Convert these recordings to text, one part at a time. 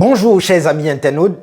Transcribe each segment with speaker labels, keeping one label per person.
Speaker 1: Bonjour chers amis internautes,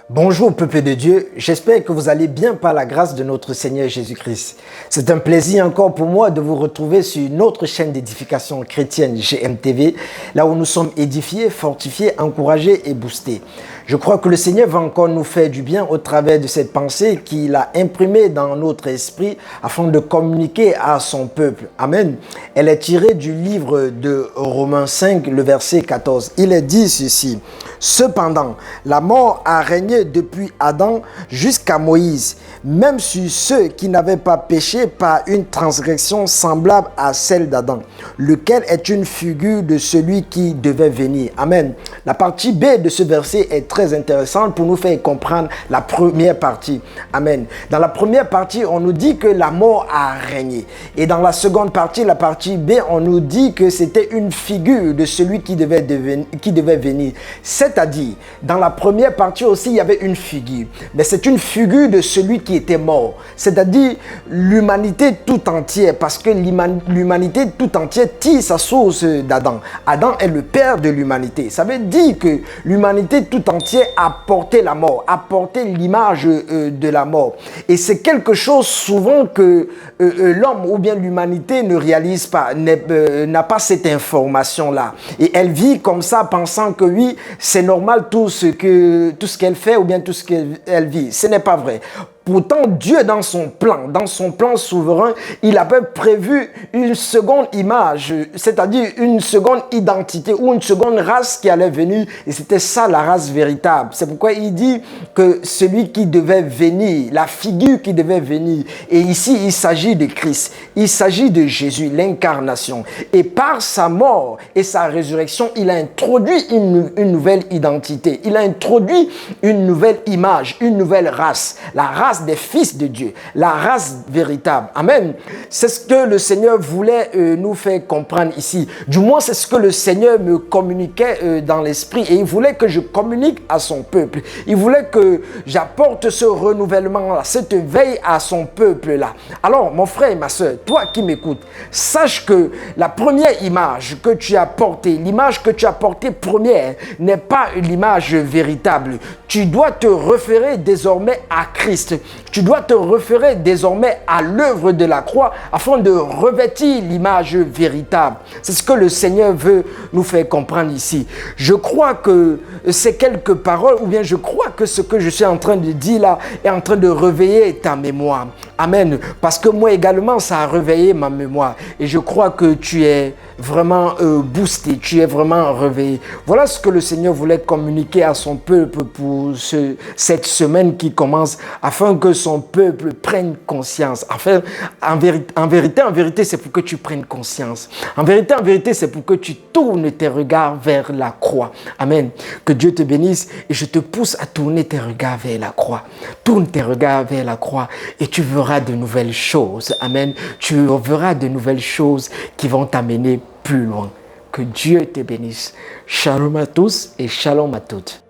Speaker 1: bonjour peuple de Dieu, j'espère que vous allez bien par la grâce de notre Seigneur Jésus-Christ. C'est un plaisir encore pour moi de vous retrouver sur notre chaîne d'édification chrétienne GMTV, là où nous sommes édifiés, fortifiés, encouragés et boostés. Je crois que le Seigneur va encore nous faire du bien au travers de cette pensée qu'il a imprimée dans notre esprit afin de communiquer à son peuple. Amen. Elle est tirée du livre de Romains 5, le verset 14. Il est dit ceci: « Cependant, la mort a régné depuis Adam jusqu'à Moïse, même sur ceux qui n'avaient pas péché par une transgression semblable à celle d'Adam, lequel est une figure de celui qui devait venir. » Amen. La partie B de ce verset est très intéressante pour nous faire comprendre la première partie. Amen. Dans la première partie, on nous dit que la mort a régné. Et dans la seconde partie, la partie B, on nous dit que c'était une figure de celui qui devait venir. C'est-à-dire, dans la première partie aussi, il y avait une figure. Mais c'est une figure de celui qui était mort. C'est-à-dire l'humanité tout entière. Parce que l'humanité tout entière tire sa source d'Adam. Adam est le père de l'humanité. Ça veut dire que l'humanité tout entière a porté la mort, a porté l'image de la mort. Et c'est quelque chose souvent que l'homme ou bien l'humanité ne réalise pas, n'a pas cette information-là. Et elle vit comme ça, pensant que oui, c'est normal tout ce qu'elle fait ou bien tout ce qu'elle vit. Ce n'est pas vrai. Pourtant, Dieu, dans son plan souverain, il avait prévu une seconde image, c'est-à-dire une seconde identité ou une seconde race qui allait venir. Et c'était ça la race véritable. C'est pourquoi il dit que celui qui devait venir, la figure qui devait venir. Et ici, il s'agit de Christ. Il s'agit de Jésus, l'incarnation. Et par sa mort et sa résurrection, il a introduit une nouvelle identité. Il a introduit une nouvelle image, une nouvelle race. La race des fils de Dieu, la race véritable. Amen. C'est ce que le Seigneur voulait nous faire comprendre ici. Du moins, c'est ce que le Seigneur me communiquait dans l'esprit et il voulait que je communique à son peuple. Il voulait que j'apporte ce renouvellement-là, cette veille à son peuple-là. Alors, mon frère et ma soeur, toi qui m'écoutes, sache que la première image que tu as portée, l'image que tu as portée première, n'est pas l'image véritable. Tu dois te référer désormais à Christ. Tu dois te référer désormais à l'œuvre de la croix afin de revêtir l'image véritable. C'est ce que le Seigneur veut nous faire comprendre ici. Je crois que ces quelques paroles, ou bien je crois que ce que je suis en train de dire là est en train de réveiller ta mémoire. Amen. Parce que moi également, ça a réveillé ma mémoire. Et je crois que tu es vraiment boosté, tu es vraiment réveillé. Voilà ce que le Seigneur voulait communiquer à son peuple pour cette semaine qui commence, afin que son peuple prenne conscience. Enfin, en vérité, c'est pour que tu prennes conscience. En vérité, c'est pour que tu tournes tes regards vers la croix. Amen. Que Dieu te bénisse et je te pousse à tourner tes regards vers la croix. Tourne tes regards vers la croix et tu verras de nouvelles choses. Amen. Tu verras de nouvelles choses qui vont t'amener plus loin. Que Dieu te bénisse. Shalom à tous et shalom à toutes.